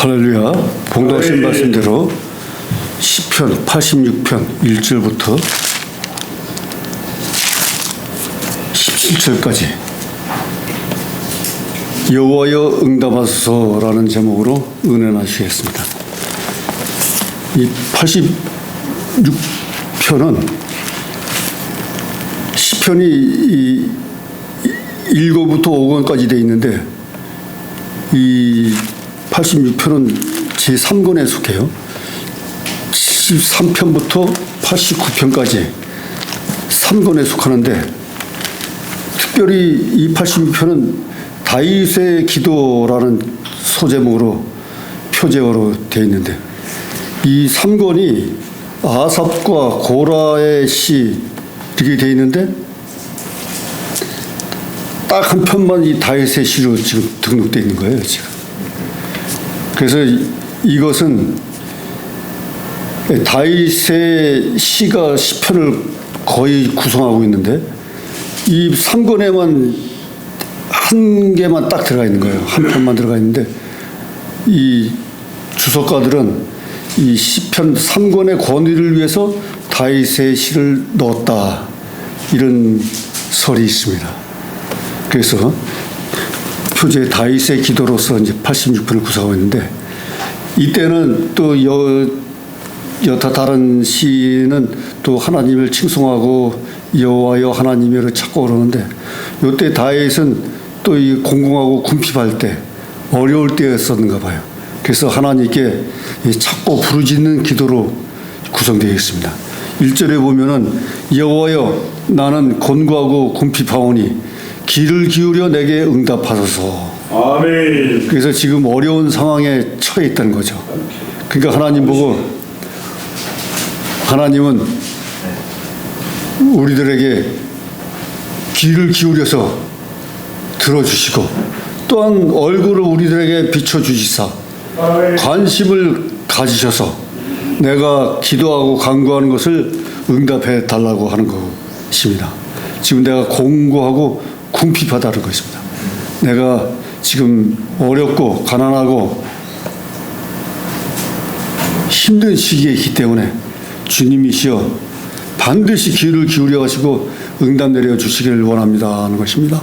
할렐루야. 봉독하신 말씀대로 시편 86편 1절부터 17절까지 여호와여 응답하소서라는 제목으로 은혜나시겠습니다. 이 86편은 시편이 1권부터 5권까지 되어 있는데 이 86편은 제3권에 속해요. 73편부터 89편까지 3권에 속하는데 특별히 이 86편은 다윗의 기도라는 소제목으로 표제어로 되어 있는데 이 3권이 아삽과 고라의 시 이렇게 되어 있는데 딱 한 편만 이 다윗의 시로 지금 등록되어 있는 거예요, 지금. 그래서 이것은 다윗의 시가 시편을 거의 구성하고 있는데 이 3권에만 한 개만 딱 들어가 있는 거예요. 한 편만 들어가 있는데 이 주석가들은 이 시편 3권의 권위를 위해서 다윗의 시를 넣었다, 이런 설이 있습니다. 그래서 표제 다윗의 기도로서 이제 86편을 구성하고 있는데 이때는 또 여타 다른 시는 또 하나님을 칭송하고 여호와여 하나님이를 찾고 그러는데 이때 다윗은 또 이 공공하고 궁핍할 때 어려울 때였었는가 봐요. 그래서 하나님께 찾고 부르짖는 기도로 구성되어 있습니다. 1절에 보면은 여호와여 나는 곤고하고 궁핍하오니 귀를 기울여 내게 응답하소서. 아멘. 그래서 지금 어려운 상황에 처해 있다는 거죠. 그러니까 하나님 보고 하나님은 우리들에게 귀를 기울여서 들어주시고 또한 얼굴을 우리들에게 비춰주시사 관심을 가지셔서 내가 기도하고 간구하는 것을 응답해 달라고 하는 것입니다. 지금 내가 공고하고 궁핍하다는 것입니다. 내가 지금 어렵고 가난하고 힘든 시기에 있기 때문에 주님이시여 반드시 귀를 기울여 가시고 응답 내려 주시기를 원합니다 하는 것입니다.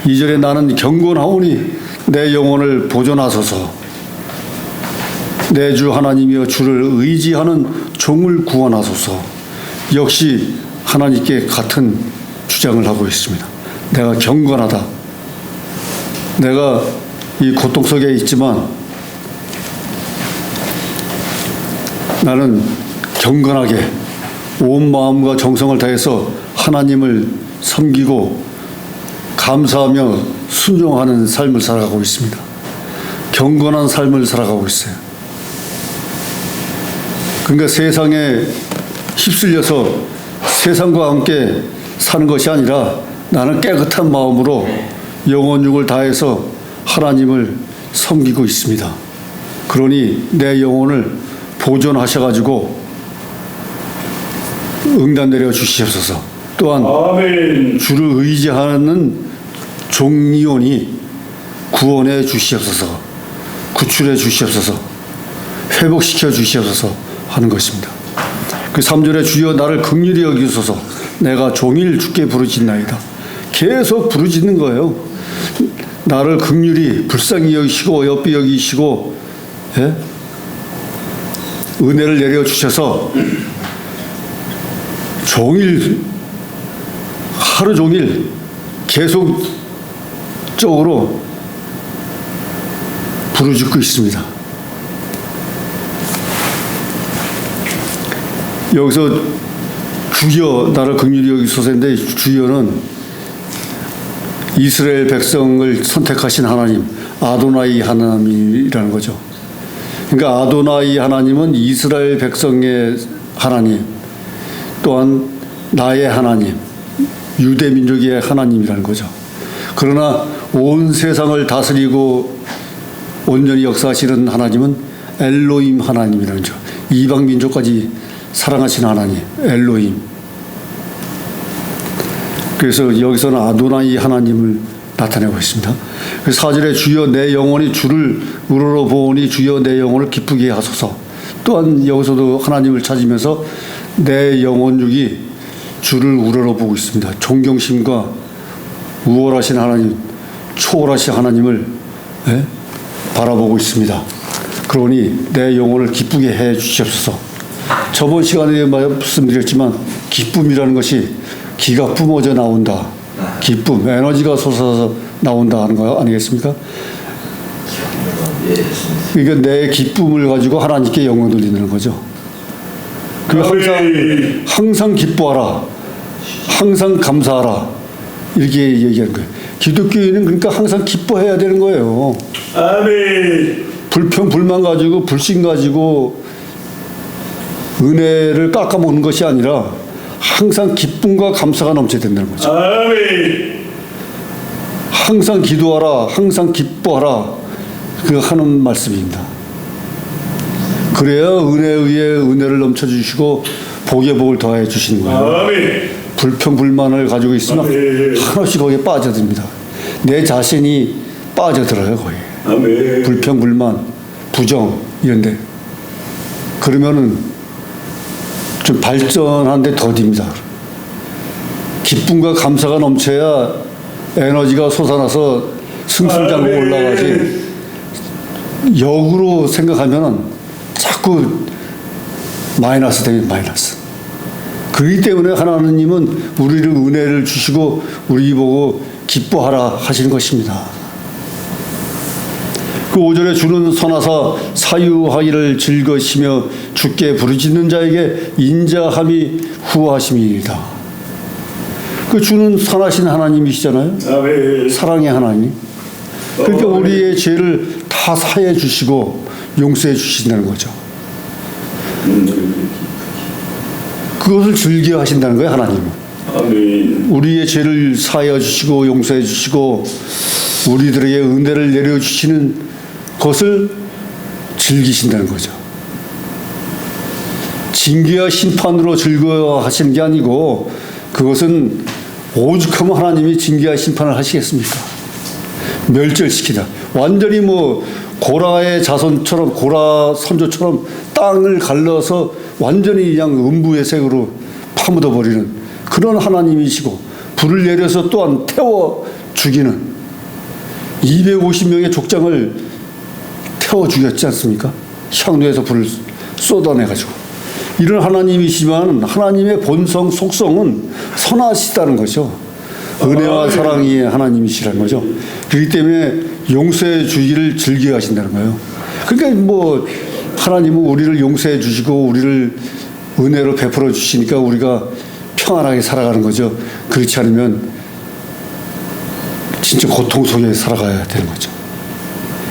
2절에 나는 경건하오니 내 영혼을 보존하소서. 내 주 하나님이여 주를 의지하는 종을 구원하소서. 역시 하나님께 같은 주장을 하고 있습니다. 내가 경건하다. 내가 이 고통 속에 있지만 나는 경건하게 온 마음과 정성을 다해서 하나님을 섬기고 감사하며 순종하는 삶을 살아가고 있습니다. 경건한 삶을 살아가고 있어요. 그러니까 세상에 휩쓸려서 세상과 함께 사는 것이 아니라 나는 깨끗한 마음으로 영혼육을 다해서 하나님을 섬기고 있습니다. 그러니 내 영혼을 보존하셔가지고 응답 내려 주시옵소서. 또한 아멘. 주를 의지하는 종이오니 구원해 주시옵소서. 구출해 주시옵소서. 회복시켜 주시옵소서 하는 것입니다. 그 3절에 주여 나를 긍휼히 여기소서. 내가 종일 주께 부르짖나이다. 계속 부르짖는 거예요. 나를 긍휼히 불쌍히 여기시고 옆에 여기시고 은혜를 내려 주셔서 종일 하루 종일 계속적으로 부르짖고 있습니다. 여기서 주여 나를 긍휼히 여기소서인데 주여는 이스라엘 백성을 선택하신 하나님, 아도나이 하나님이라는 거죠. 그러니까 아도나이 하나님은 이스라엘 백성의 하나님, 또한 나의 하나님, 유대 민족의 하나님이라는 거죠. 그러나 온 세상을 다스리고 온전히 역사하시는 하나님은 엘로힘 하나님이라는 거죠. 이방 민족까지 사랑하시는 하나님, 엘로힘. 그래서 여기서는 아도나이 하나님을 나타내고 있습니다. 그 4절에 주여 내 영혼이 주를 우러러보니 주여 내 영혼을 기쁘게 하소서. 또한 여기서도 하나님을 찾으면서 내 영혼육이 주를 우러러보고 있습니다. 존경심과 우월하신 하나님, 초월하신 하나님을 바라보고 있습니다. 그러니 내 영혼을 기쁘게 해 주시옵소서. 저번 시간에 말씀드렸지만 기쁨이라는 것이 기가 뿜어져 나온다. 기쁨, 에너지가 솟아서 나온다 하는 거 아니겠습니까? 그러니까 내 기쁨을 가지고 하나님께 영광 돌리는 거죠. 그 항상 기뻐하라, 항상 감사하라 이렇게 얘기하는 거예요. 기독교인은 그러니까 항상 기뻐해야 되는 거예요. 아멘. 불평 불만 가지고 불신 가지고 은혜를 깎아먹는 것이 아니라 항상 기쁨과 감사가 넘쳐야 된다는 거죠. 아멘. 항상 기도하라, 항상 기뻐하라 그 하는 말씀입니다. 그래야 은혜에 의해 은혜를 넘쳐주시고 복에 복을 더해 주시는 거예요. 아멘. 불평 불만을 가지고 있으면 한없이 거기에 빠져듭니다. 내 자신이 빠져들어요 거기에. 아멘. 불평 불만 부정 이런데 그러면은 좀 발전하는데 더딥니다. 기쁨과 감사가 넘쳐야 에너지가 솟아나서 승승장구 올라가지 역으로 생각하면은 자꾸 마이너스 되면 마이너스. 그렇기 때문에 하나님은 우리를 은혜를 주시고 우리 보고 기뻐하라 하시는 것입니다. 그 5절에 주는 선하사 사유하기를 즐거시며 주께 부르짖는 자에게 인자함이 후하심이니이다. 그 주는 선하신 하나님이시잖아요. 아멘. 사랑의 하나님. 그러니까 우리의 죄를 다 사해 주시고 용서해 주신다는 거죠. 그것을 즐겨 하신다는 거예요, 하나님은. 아멘. 우리의 죄를 사하여 주시고 용서해 주시고 우리들에게 은혜를 내려 주시는 것을 즐기신다는 거죠. 징계와 심판으로 즐거워하시는 게 아니고 그것은 오죽하면 하나님이 징계와 심판을 하시겠습니까? 멸절시키다. 완전히 뭐 고라의 자손처럼 고라 선조처럼 땅을 갈라서 완전히 그냥 음부의 색으로 파묻어 버리는 그런 하나님이시고 불을 내려서 또한 태워 죽이는 250명의 족장을 태워 죽였지 않습니까? 향로에서 불을 쏟아내가지고 이런 하나님이시지만 하나님의 본성 속성은 선하시다는 거죠. 은혜와 사랑이 하나님이시라는 거죠. 그렇기 때문에 용서해 주기를 즐겨하신다는 거예요. 그러니까 뭐 하나님은 우리를 용서해 주시고 우리를 은혜로 베풀어 주시니까 우리가 평안하게 살아가는 거죠. 그렇지 않으면 진짜 고통 속에 살아가야 되는 거죠.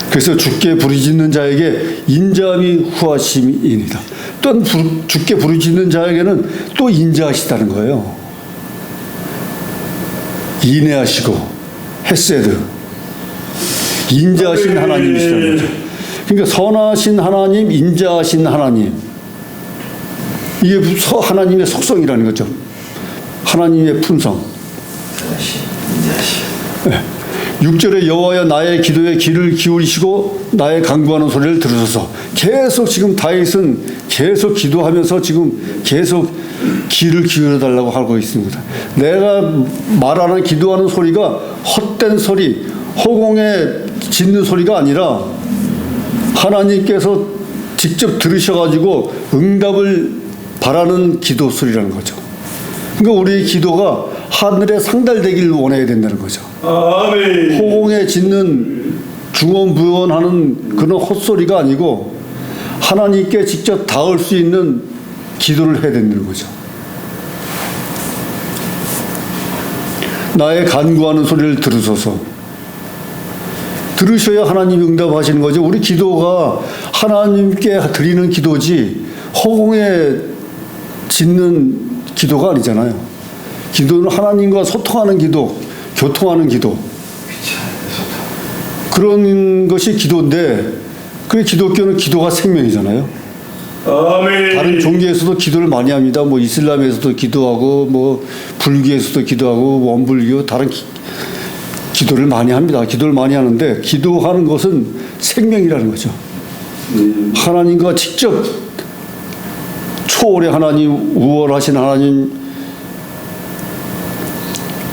그래서 주께 부르짖는 자에게 인자함이 후하심이니이다. 또 주께 부르짖는 자에게는 또 인자하시다는 거예요. 인내하시고 헤세드 인자하신 하나님이시라는 거죠. 그러니까 선하신 하나님, 인자하신 하나님 이게 하나님의 속성이라는 거죠. 하나님의 품성. 6절에 여호와여 나의 기도에 귀를 기울이시고 나의 간구하는 소리를 들으소서. 계속 지금 다윗은 계속 기도하면서 지금 계속 귀를 기울여 달라고 하고 있습니다. 내가 말하는 기도하는 소리가 헛된 소리, 허공에 짖는 소리가 아니라 하나님께서 직접 들으셔가지고 응답을 바라는 기도 소리라는 거죠. 그러니까 우리의 기도가 하늘에 상달되기를 원해야 된다는 거죠. 아멘. 허공에 짖는 중언부언하는 그런 헛소리가 아니고 하나님께 직접 닿을 수 있는 기도를 해야 된다는 거죠. 나의 간구하는 소리를 들으소서. 들으셔야 하나님이 응답하시는 거죠. 우리 기도가 하나님께 드리는 기도지 허공에 짖는 기도가 아니잖아요. 기도는 하나님과 소통하는 기도, 교통하는 기도. 그런 것이 기도인데 그 기독교는 기도가 생명이잖아요. 아멘. 다른 종교에서도 기도를 많이 합니다. 뭐 이슬람에서도 기도하고 뭐 불교에서도 기도하고 원불교 다른 기도를 많이 합니다. 기도를 많이 하는데 기도하는 것은 생명이라는 거죠. 하나님과 직접 초월의 하나님, 우월하신 하나님,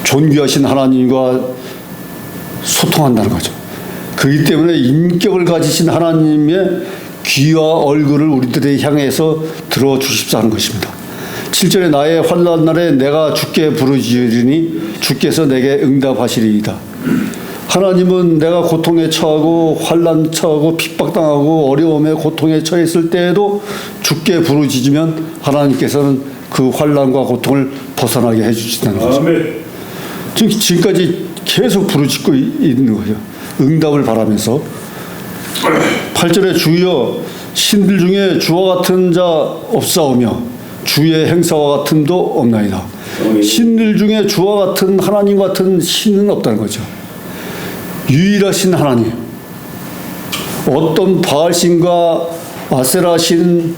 존귀하신 하나님과 소통한다는 거죠. 그렇기 때문에 인격을 가지신 하나님의 귀와 얼굴을 우리들에 향해서 들어주십사 하는 것입니다. 7절에 나의 환난 날에 내가 주께 부르짖으리니 주께서 내게 응답하시리이다. 하나님은 내가 고통에 처하고 환난 처하고 핍박당하고 어려움에 고통에 처했을 때에도 주께 부르짖으면 하나님께서는 그 환난과 고통을 벗어나게 해주신다는 거죠. 아멘. 지금까지 계속 부르짖고 있는 거죠. 응답을 바라면서 8절에 주여 신들 중에 주와 같은 자 없사오며 주의 행사와 같음도 없나이다. 신들 중에 주와 같은 하나님 같은 신은 없다는 거죠. 유일하신 하나님, 어떤 바알신과 아세라신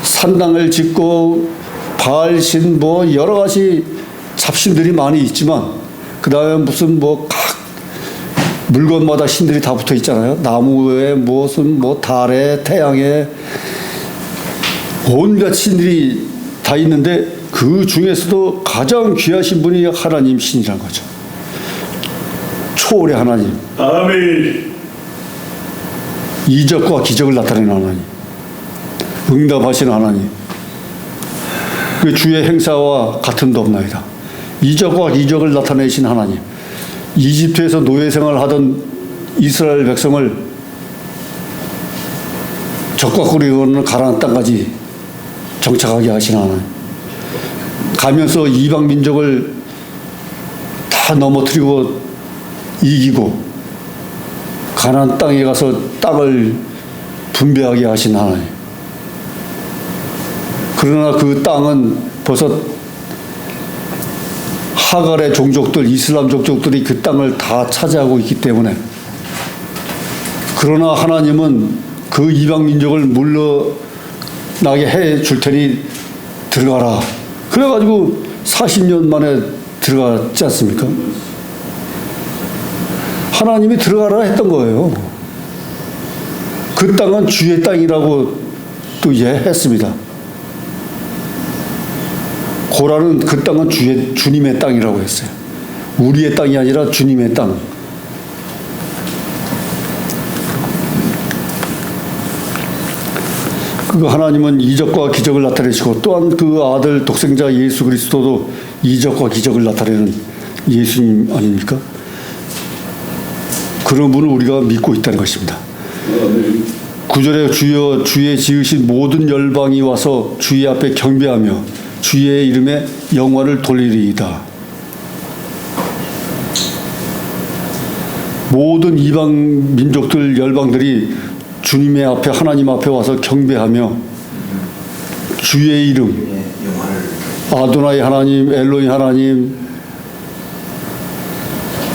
산당을 짓고 바알신 뭐 여러 가지 잡신들이 많이 있지만 그 다음에 무슨 뭐 각 물건마다 신들이 다 붙어 있잖아요. 나무에 무슨 뭐 달에 태양에 온갖 신들이 다 있는데 그 중에서도 가장 귀하신 분이 하나님 신이란 거죠. 초월의 하나님. 아멘. 이적과 기적을 나타내는 하나님. 응답하시는 하나님. 그 주의 행사와 같음도 없나이다. 이적과 기적을 나타내신 하나님. 이집트에서 노예 생활을 하던 이스라엘 백성을 적과 꿀이 흐르는 가나안 땅까지 정착하게 하신 하나님. 가면서 이방 민족을 다 넘어뜨리고 이기고 가나안 땅에 가서 땅을 분배하게 하신 하나님. 그러나 그 땅은 벌써 하갈의 종족들, 이슬람 종족들이 그 땅을 다 차지하고 있기 때문에, 그러나 하나님은 그 이방 민족을 물러나게 해 줄 테니 들어가라. 그래가지고 40년 만에 들어갔지 않습니까? 하나님이 들어가라 했던 거예요. 그 땅은 주의 땅이라고 또 했습니다. 고라는 그 땅은 주님의 땅이라고 했어요. 우리의 땅이 아니라 주님의 땅. 그 하나님은 이적과 기적을 나타내시고 또한 그 아들 독생자 예수 그리스도도 이적과 기적을 나타내는 예수님 아닙니까? 그런 분을 우리가 믿고 있다는 것입니다. 9절에 주여 주의 지으신 모든 열방이 와서 주의 앞에 경배하며 주의 이름에 영광을 돌리리이다. 모든 이방 민족들 열방들이 주님의 앞에 하나님 앞에 와서 경배하며 주의 이름 아도나이 하나님, 엘로힘 하나님,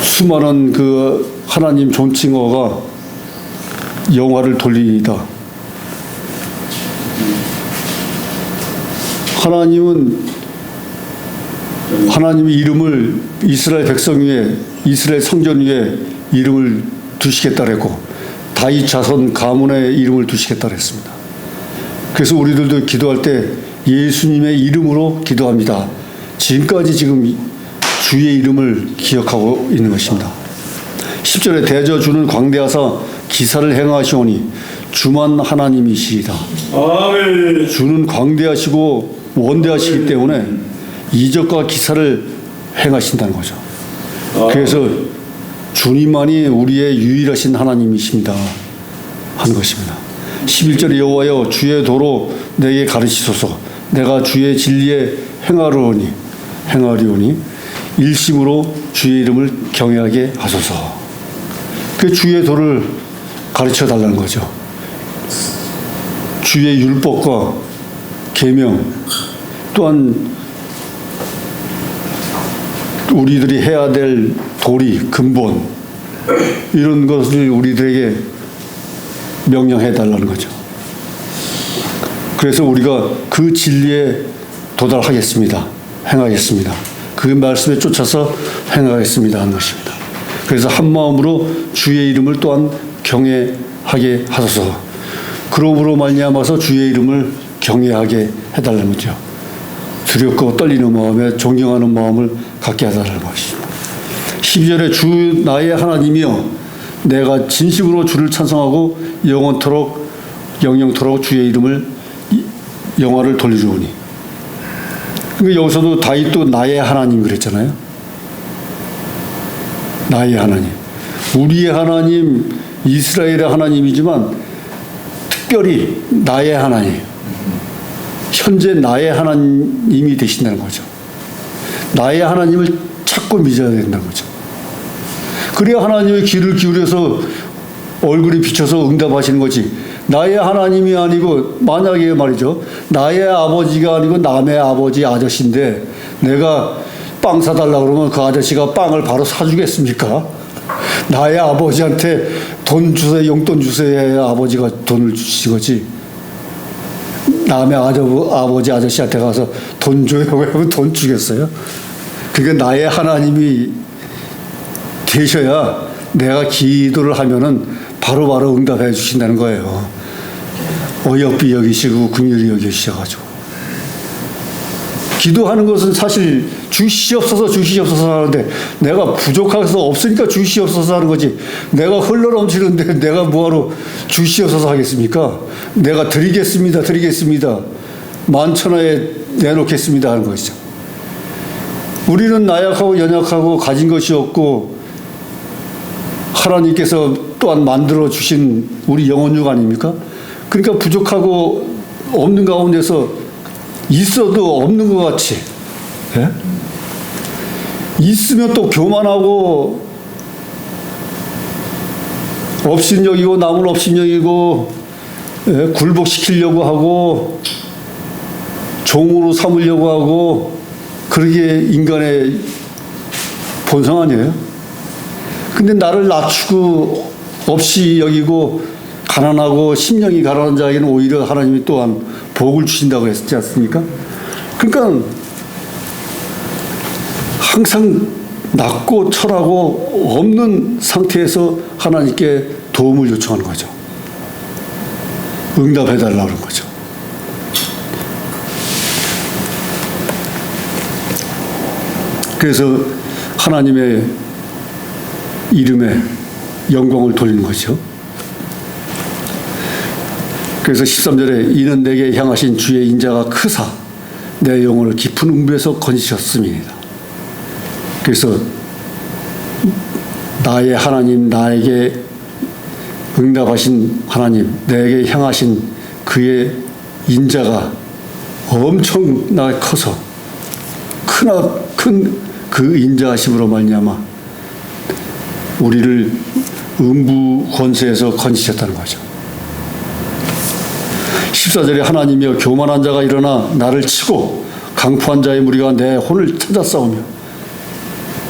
수많은 그 하나님 존칭어가 영화를 돌리이다. 하나님은 하나님의 이름을 이스라엘 백성 위에, 이스라엘 성전 위에 이름을 두시겠다 그랬고 다윗 자손 가문의 이름을 두시겠다 그랬습니다. 그래서 우리들도 기도할 때 예수님의 이름으로 기도합니다. 지금까지 지금 주의 이름을 기억하고 있는 것입니다. 10절에 대저 주는 광대하사 기사를 행하시오니 주만 하나님이시이다. 아멘. 주는 광대하시고 원대하시기 때문에 이적과 기사를 행하신다는 거죠. 그래서 주님만이 우리의 유일하신 하나님이십니다 하는 것입니다. 11절에 여호와여 주의 도로 내게 가르치소서. 내가 주의 진리에 행하리오니 일심으로 주의 이름을 경외하게 하소서. 그 주의 도를 가르쳐 달라는 거죠. 주의 율법과 계명, 또한 우리들이 해야 될 도리, 근본, 이런 것을 우리들에게 명령해 달라는 거죠. 그래서 우리가 그 진리에 도달하겠습니다. 행하겠습니다. 그 말씀에 쫓아서 행하겠습니다 하는 것입니다. 그래서 한 마음으로 주의 이름을 또한 경외하게 하소서. 그러므로 말미암아서 주의 이름을 경외하게 해달라는 거죠. 두렵고 떨리는 마음에 존경하는 마음을 갖게 해달라는 것입니다. 12절에 주 나의 하나님이여 내가 진심으로 주를 찬송하고 영원토록 영영토록 주의 이름을 영화를 돌리려오니. 그러니까 여기서도 다윗도 나의 하나님 그랬잖아요. 나의 하나님. 우리의 하나님, 이스라엘의 하나님이지만 특별히 나의 하나님. 현재 나의 하나님이 되신다는 거죠. 나의 하나님을 찾고 믿어야 된다는 거죠. 그래야 하나님의 귀를 기울여서 얼굴이 비쳐서 응답하시는 거지. 나의 하나님이 아니고 만약에 말이죠. 나의 아버지가 아니고 남의 아버지 아저씨인데 내가 빵 사달라고 그러면 그 아저씨가 빵을 바로 사주겠습니까? 나의 아버지한테 돈 주세요, 용돈 주세요 해야 아버지가 돈을 주신 거지. 남의 아버지 아저씨한테 가서 돈 줘요 하면 돈 주겠어요? 그게 나의 하나님이 되셔야 내가 기도를 하면은 바로바로 응답해 주신다는 거예요. 어여삐 여기시고 긍휼히 여기시셔가지고. 기도하는 것은 사실 주시옵소서 주시옵소서 하는데 내가 부족해서 없으니까 주시옵소서 하는 거지. 내가 흘러넘치는데 내가 뭐하러 주시옵소서 하겠습니까? 내가 드리겠습니다 드리겠습니다 만천하에 내놓겠습니다 하는 것이죠. 우리는 나약하고 연약하고 가진 것이 없고 하나님께서 또한 만들어 주신 우리 영혼육 아닙니까? 그러니까 부족하고 없는 가운데서 있어도 없는 것 같이, 예? 있으면 또 교만하고 업신여기고 남은 업신여기고, 예? 굴복시키려고 하고 종으로 삼으려고 하고 그러게 인간의 본성 아니에요? 근데 나를 낮추고 없이 여기고 가난하고 심령이 가난한 자에게는 오히려 하나님이 또한 복을 주신다고 했지 않습니까? 그러니까 항상 낮고 철하고 없는 상태에서 하나님께 도움을 요청하는 거죠. 응답해달라고 하는 거죠. 그래서 하나님의 이름에 영광을 돌리는 거죠. 그래서 13절에 이는 내게 향하신 주의 인자가 크사 내 영혼을 깊은 음부에서 건지셨음이니이다. 그래서 나의 하나님, 나에게 응답하신 하나님, 내게 향하신 그의 인자가 엄청나게 커서 큰 그 인자하심으로 말미암아 우리를 음부 권세에서 건지셨다는 거죠. 14절에 하나님이여 교만한 자가 일어나 나를 치고 강포한 자의 무리가 내 혼을 찾아 싸우며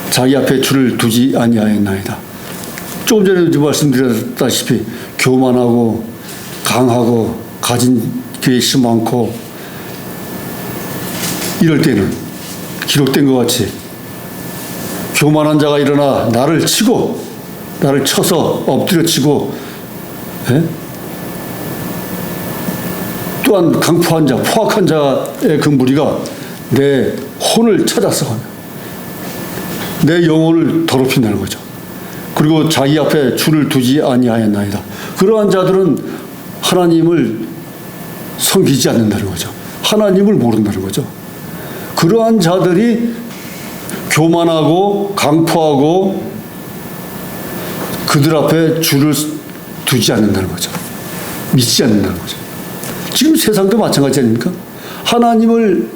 자기 앞에 줄을 두지 아니하였나이다. 조금 전에 말씀드렸다시피 교만하고 강하고 가진 계획이 많고 이럴 때는 기록된 것 같이 교만한 자가 일어나 나를 치고 나를 쳐서 엎드려 치고, 예? 또한 강포한 자, 포악한 자의 그 무리가 내 혼을 찾아서 내 영혼을 더럽힌다는 거죠. 그리고 자기 앞에 줄을 두지 아니하였나이다. 그러한 자들은 하나님을 섬기지 않는다는 거죠. 하나님을 모른다는 거죠. 그러한 자들이 교만하고 강포하고 그들 앞에 줄을 두지 않는다는 거죠. 믿지 않는다는 거죠. 지금 세상도 마찬가지 아닙니까? 하나님을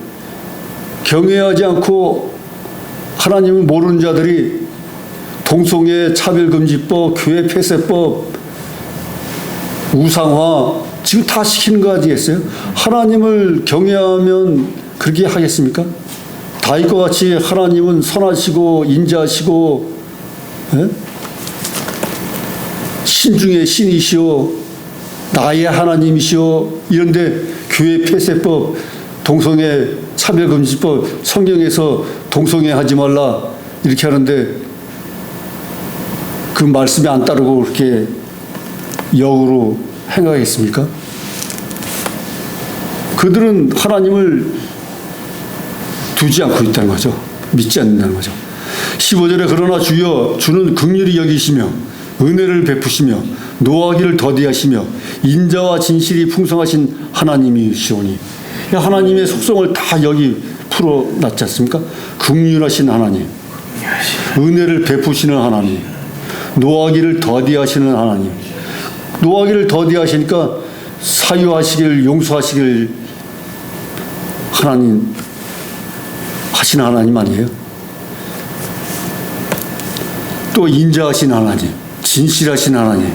경외하지 않고 하나님을 모르는 자들이 동성애 차별금지법, 교회 폐쇄법, 우상화 지금 다 시키는 거 아니겠어요? 하나님을 경외하면 그렇게 하겠습니까? 다윗과 같이 하나님은 선하시고 인자하시고, 예? 신 중에 신이시오 나의 하나님이시오 이런데 교회 폐쇄법, 동성애 차별금지법, 성경에서 동성애 하지 말라 이렇게 하는데 그 말씀에 안 따르고 그렇게 역으로 행하겠습니까? 그들은 하나님을 두지 않고 있다는 거죠. 믿지 않는다는 거죠. 15절에 그러나 주여 주는 긍휼히 여기시며 은혜를 베푸시며 노하기를 더디하시며 인자와 진실이 풍성하신 하나님이시오니, 하나님의 속성을 다 여기 풀어놨지 않습니까? 긍휼하신 하나님, 은혜를 베푸시는 하나님, 노하기를 더디하시는 하나님. 노하기를 더디하시니까 사유하시길 용서하시길 하나님 하시는 하나님 아니에요? 또 인자하신 하나님, 진실하신 하나님,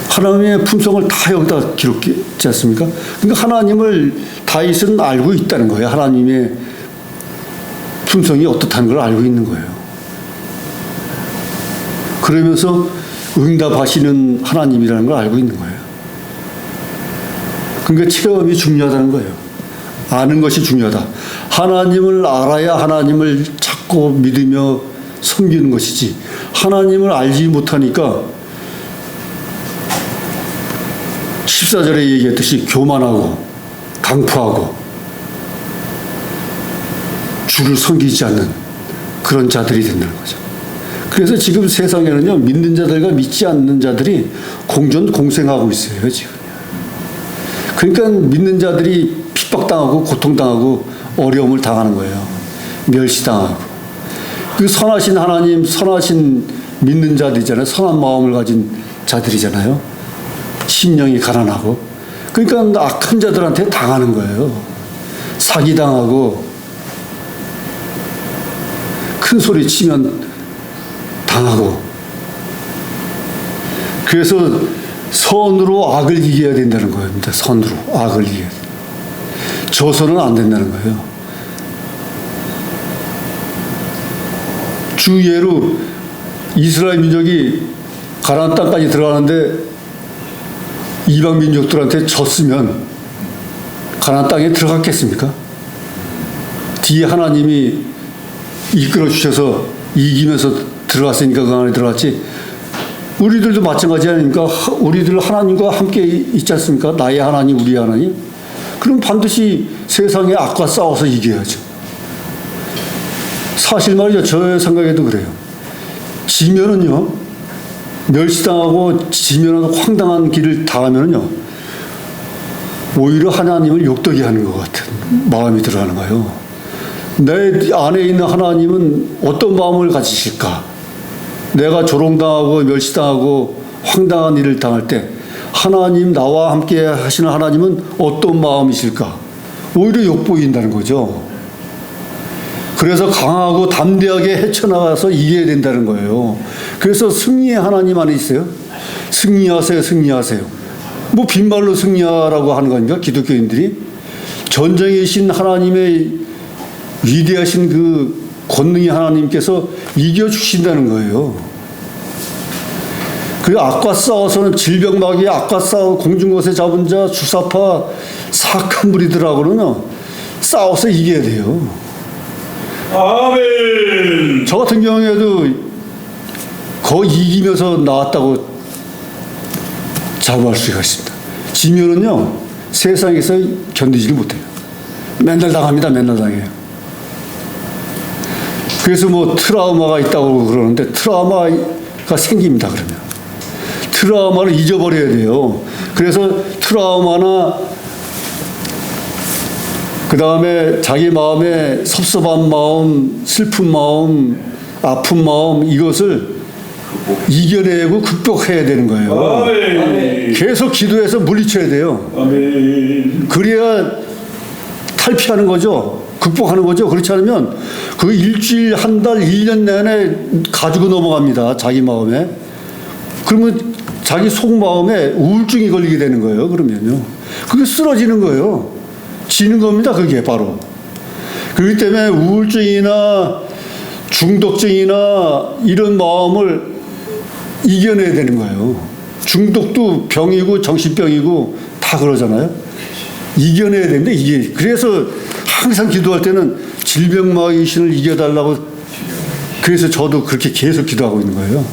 하나님의 품성을 다 여기다 기록했지 않습니까? 그러니까 하나님을 다윗은 알고 있다는 거예요. 하나님의 품성이 어떻다는 걸 알고 있는 거예요. 그러면서 응답하시는 하나님이라는 걸 알고 있는 거예요. 그러니까 체험이 중요하다는 거예요. 아는 것이 중요하다. 하나님을 알아야 하나님을 찾고 믿으며 섬기는 것이지, 하나님을 알지 못하니까 14절에 얘기했듯이 교만하고 강포하고 주를 섬기지 않는 그런 자들이 된다는 거죠. 그래서 지금 세상에는요, 믿는 자들과 믿지 않는 자들이 공존공생하고 있어요, 지금. 그러니까 믿는 자들이 핍박당하고 고통당하고 어려움을 당하는 거예요. 멸시당하고. 그 선하신 하나님, 선하신 믿는 자들이잖아요. 선한 마음을 가진 자들이잖아요. 심령이 가난하고. 그러니까 악한 자들한테 당하는 거예요. 사기당하고 큰 소리 치면 당하고. 그래서 선으로 악을 이겨야 된다는 겁니다. 선으로 악을 이겨야 돼. 저선은 안 된다는 거예요. 주예로 이스라엘 민족이 가나안 땅까지 들어가는데 이방 민족들한테 졌으면 가나안 땅에 들어갔겠습니까? 뒤에 하나님이 이끌어 주셔서 이기면서 들어갔으니까 그 안에 들어갔지. 우리들도 마찬가지 아닙니까? 우리들 하나님과 함께 있지 않습니까? 나의 하나님, 우리의 하나님. 그럼 반드시 세상의 악과 싸워서 이겨야죠. 사실 말이죠. 저 생각에도 그래요. 지면은요, 멸시당하고 지면은 황당한 길을 당하면은요, 오히려 하나님을 욕되게 하는 것 같은 마음이 들어가는 거예요. 내 안에 있는 하나님은 어떤 마음을 가지실까? 내가 조롱당하고 멸시당하고 황당한 일을 당할 때 하나님, 나와 함께 하시는 하나님은 어떤 마음이실까? 오히려 욕보인다는 거죠. 그래서 강하고 담대하게 헤쳐나가서 이겨야 된다는 거예요. 그래서 승리의 하나님 안에 있어요. 승리하세요, 승리하세요. 뭐 빈말로 승리하라고 하는 겁니까? 기독교인들이. 전쟁이신 하나님의 위대하신 그 권능의 하나님께서 이겨주신다는 거예요. 그리고 악과 싸워서는 질병마귀, 악과 싸워 공중것에 잡은 자, 주사파, 사악한 무리들하고는 싸워서 이겨야 돼요. 아멘. 저 같은 경우에도 거의 이기면서 나왔다고 자부할 수가 있습니다. 지면은요, 세상에서 견디지를 못해요. 맨날 당합니다. 맨날 당해요. 그래서 뭐 트라우마가 있다고 그러는데 트라우마가 생깁니다. 그러면 트라우마를 잊어버려야 돼요. 그래서 트라우마나 그 다음에 자기 마음에 섭섭한 마음, 슬픈 마음, 아픈 마음, 이것을 이겨내고 극복해야 되는 거예요. 아멘. 계속 기도해서 물리쳐야 돼요. 아멘. 그래야 탈피하는 거죠. 극복하는 거죠. 그렇지 않으면 그 일주일, 한 달, 1년 내내 가지고 넘어갑니다. 자기 마음에. 그러면 자기 속마음에 우울증이 걸리게 되는 거예요. 그러면요. 그게 쓰러지는 거예요. 지는 겁니다. 그게 바로. 그렇기 때문에 우울증이나 중독증이나 이런 마음을 이겨내야 되는 거예요. 중독도 병이고 정신병이고 다 그러잖아요. 이겨내야 되는데 이게 그래서 항상 기도할 때는 질병마귀 신을 이겨달라고, 그래서 저도 그렇게 계속 기도하고 있는 거예요.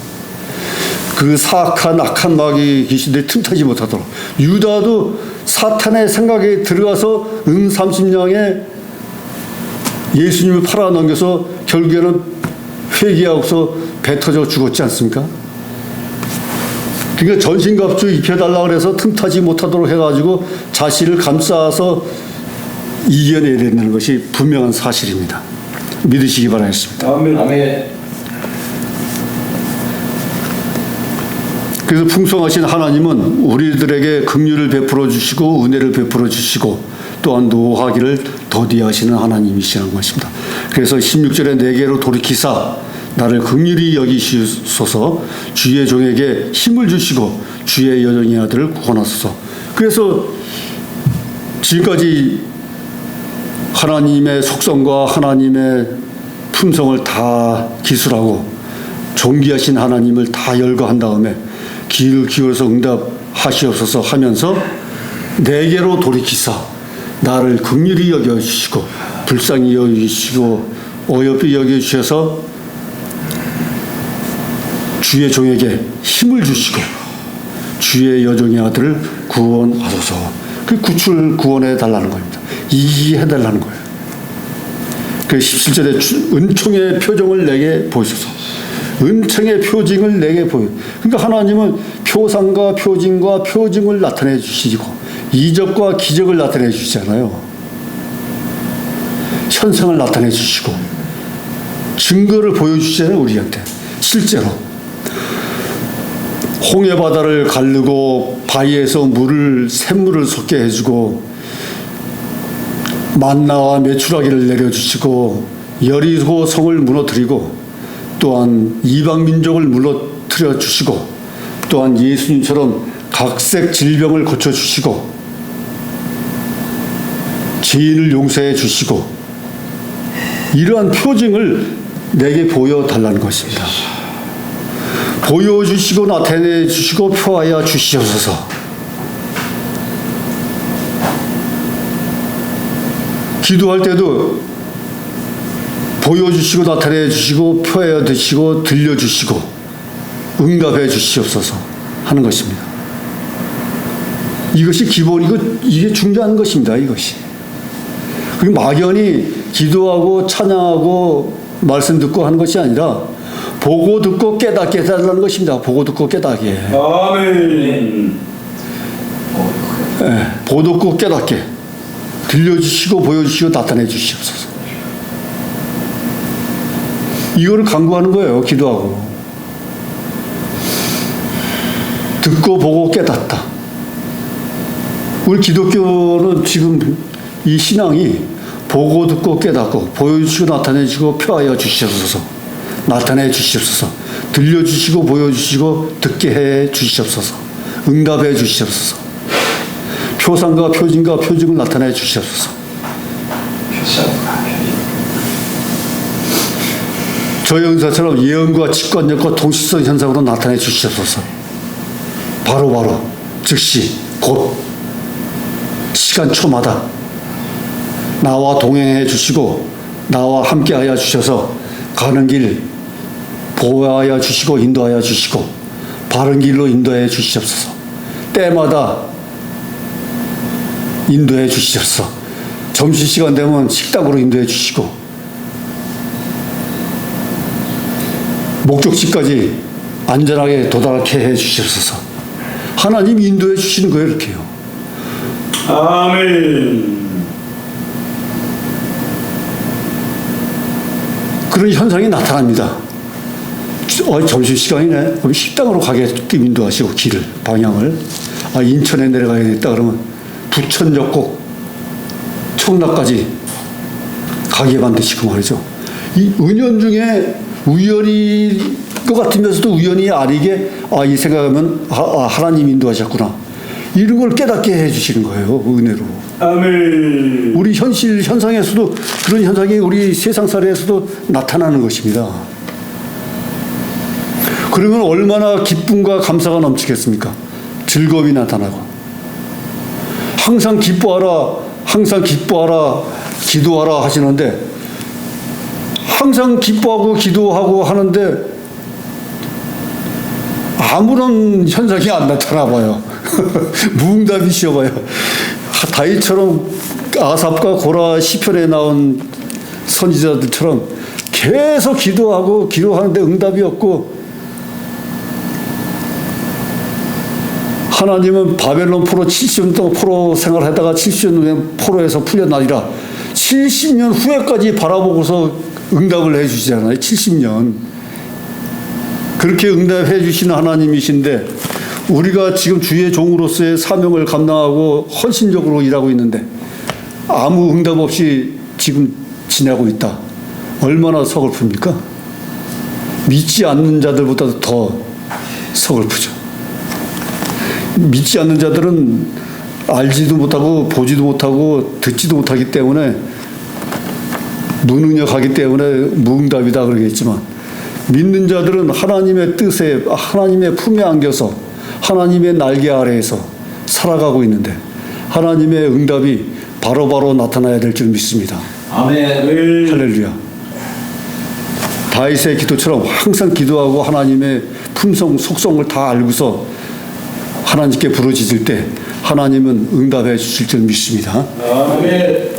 그 사악한 악한 마귀 귀신들이 틈타지 못하도록 유다도 사탄의 생각에 들어가서 30냥에 예수님을 팔아넘겨서 결국에는 회개하고서 배 터져 죽었지 않습니까? 그러니까 전신갑주 입혀달라고 그래서 틈타지 못하도록 해가지고 자신을 감싸서 이겨내야 된다는 것이 분명한 사실입니다. 믿으시기 바라겠습니다. 아멘. 아멘. 그래서 풍성하신 하나님은 우리들에게 긍휼을 베풀어 주시고 은혜를 베풀어 주시고 또한 노하기를 더디하시는 하나님이시라는 것입니다. 그래서 16절에 내게로 돌이키사 나를 긍휼히 여기시소서 주의 종에게 힘을 주시고 주의 여종의 아들을 구원하소서. 그래서 지금까지 하나님의 속성과 하나님의 품성을 다 기술하고 존귀하신 하나님을 다 열거한 다음에 귀를 기울여서 응답하시옵소서 하면서 내게로 돌이키사 나를 긍휼히 여겨주시고 불쌍히 여겨주시고 어여삐 여겨주셔서 주의 종에게 힘을 주시고 주의 여종의 아들을 구원하소서. 그 구출 구원해 달라는 겁니다. 이기게 해달라는 거예요. 그 17절에 은총의 표정을 내게 보이소서. 은총의 표징을 내게 보여. 그러니까 하나님은 표상과 표징과 표징을 나타내 주시고 이적과 기적을 나타내 주시잖아요. 현상을 나타내 주시고 증거를 보여주시잖아요. 우리한테 실제로 홍해 바다를 가르고 바위에서 샘물을 솟게 해주고 만나와 메추라기를 내려주시고 여리고 성을 무너뜨리고 또한 이방 민족을 무너뜨려 주시고 또한 예수님처럼 각색 질병을 고쳐주시고 죄인을 용서해 주시고 이러한 표징을 내게 보여달라는 것입니다. 보여주시고 나타내 주시고 표하여 주시옵소서. 기도할 때도 보여주시고 나타내 주시고 표하여 주시고 들려주시고 응답해 주시옵소서 하는 것입니다. 이것이 기본이고 이게 중요한 것입니다. 이것이. 그리고 막연히 기도하고 찬양하고 말씀 듣고 하는 것이 아니라 보고 듣고 깨닫게 해달라는 것입니다. 보고 듣고 깨닫게. 아멘. 네, 보고 듣고 깨닫게 들려주시고 보여주시고 나타내 주시옵소서. 이거를 강구하는 거예요. 기도하고 듣고 보고 깨닫다. 우리 기독교는 지금 이 신앙이 보고 듣고 깨닫고 보여주시고 나타내 주시고 표하여 주시옵소서. 나타내 주시옵소서. 들려주시고 보여주시고 듣게 해 주시옵소서. 응답해 주시옵소서. 표상과 표징과 표징을 나타내 주시옵소서. 저희 은사처럼 예언과 직관력과 동시성 현상으로 나타내 주시옵소서. 바로바로 즉시 곧 시간초마다 나와 동행해 주시고 나와 함께하여 주셔서 가는 길 보호하여 주시고 인도하여 주시고 바른 길로 인도해 주시옵소서. 때마다 인도해 주시옵소서. 점심시간 되면 식당으로 인도해 주시고 목적지까지 안전하게 도달하게 해 주시옵소서. 하나님 인도해 주시는 거예요. 이렇게요. 아멘. 그런 현상이 나타납니다. 점심시간이네. 그럼 식당으로 가게끔 인도하시고 길을 방향을 인천에 내려가야겠다 그러면 부천역 꼭 청라까지 가게 만드시고 말이죠. 이 은연중에 우연히 것 같으면서도 우연히 아니게 이 생각하면 하나님 인도하셨구나 이런 걸 깨닫게 해주시는 거예요. 은혜로. 아멘. 우리 현상에서도 그런 현상이 우리 세상살이에서도 나타나는 것입니다. 그러면 얼마나 기쁨과 감사가 넘치겠습니까? 즐거움이 나타나고 항상 기뻐하라 기도하라 하시는데 항상 기뻐하고 기도하고 하는데 아무런 현상이 안 나타나 봐요. 무응답이 쉬어봐요. 다윗처럼 아삽과 고라 시편에 나온 선지자들처럼 계속 기도하고 기도하는데 응답이 없고, 하나님은 바벨론 포로 70년 동안 포로 생활하다가 70년 후에 포로에서 풀려나니라 70년 후에까지 바라보고서 응답을 해주시잖아요. 70년. 그렇게 응답해 주시는 하나님이신데, 우리가 지금 주의 종으로서의 사명을 감당하고 헌신적으로 일하고 있는데 아무 응답 없이 지금 지내고 있다. 얼마나 서글픕니까? 믿지 않는 자들보다도 더 서글프죠. 믿지 않는 자들은 알지도 못하고 보지도 못하고 듣지도 못하기 때문에, 무능력하기 때문에 무응답이다 그러겠지만, 믿는 자들은 하나님의 뜻에, 하나님의 품에 안겨서 하나님의 날개 아래에서 살아가고 있는데 하나님의 응답이 바로바로 나타나야 될 줄 믿습니다. 아멘. 할렐루야. 다윗의 기도처럼 항상 기도하고 하나님의 품성, 속성을 다 알고서 하나님께 부르짖을 때 하나님은 응답해 주실 줄 믿습니다. 아멘.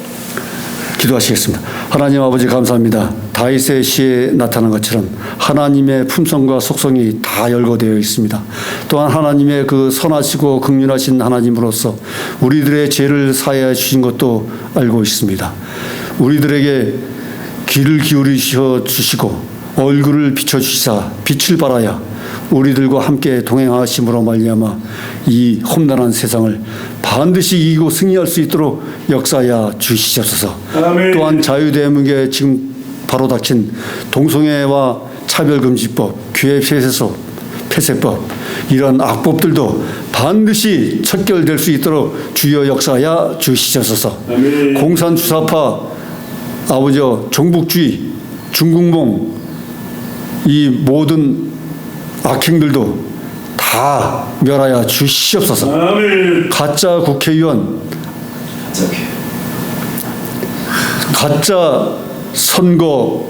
기도하시겠습니다. 하나님 아버지 감사합니다. 다윗의 시에 나타난 것처럼 하나님의 품성과 속성이 다 열거되어 있습니다. 또한 하나님의 그 선하시고 긍휼하신 하나님으로서 우리들의 죄를 사하여 주신 것도 알고 있습니다. 우리들에게 귀를 기울이셔 주시고 얼굴을 비춰주시사 빛을 발하여 우리들과 함께 동행하심으로 말미암아 이 험난한 세상을 반드시 이기고 승리할 수 있도록 역사하여 주시옵소서. 아멘. 또한 자유대한민국에 지금 바로 닥친 동성애와 차별금지법, 기회폐쇄법 이런 악법들도 반드시 척결될 수 있도록 주여 역사하여 주시옵소서. 아멘. 공산주사파 아버지여 종북주의, 중국몽 이 모든 악행들도 다 멸하여 주시옵소서. 아멘. 가짜 국회의원, 가짜 선거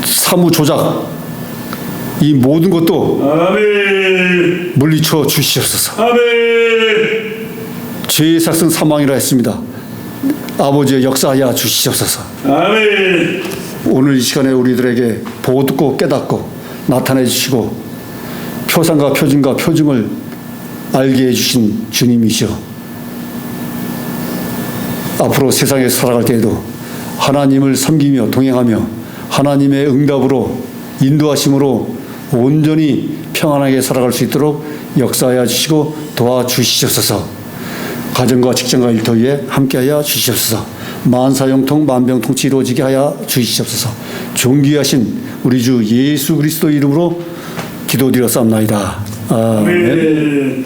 사무 조작 이 모든 것도 아멘. 물리쳐 주시옵소서. 아멘. 죄의 삭은 사망이라 했습니다. 아버지의 역사하여 주시옵소서. 아멘. 오늘 이 시간에 우리들에게 보고 듣고 깨닫고 나타내 주시고 표상과 표징과 표징을 알게 해주신 주님이시여, 앞으로 세상에 살아갈 때에도 하나님을 섬기며 동행하며 하나님의 응답으로 인도하심으로 온전히 평안하게 살아갈 수 있도록 역사하여 주시고 도와주시옵소서. 가정과 직장과 일터에 함께하여 주시옵소서. 만사형통 만병통치 이루어지게 하여 주시옵소서. 존귀하신 우리 주 예수 그리스도 이름으로 기도드렸사옵나이다. 아멘. 아멘.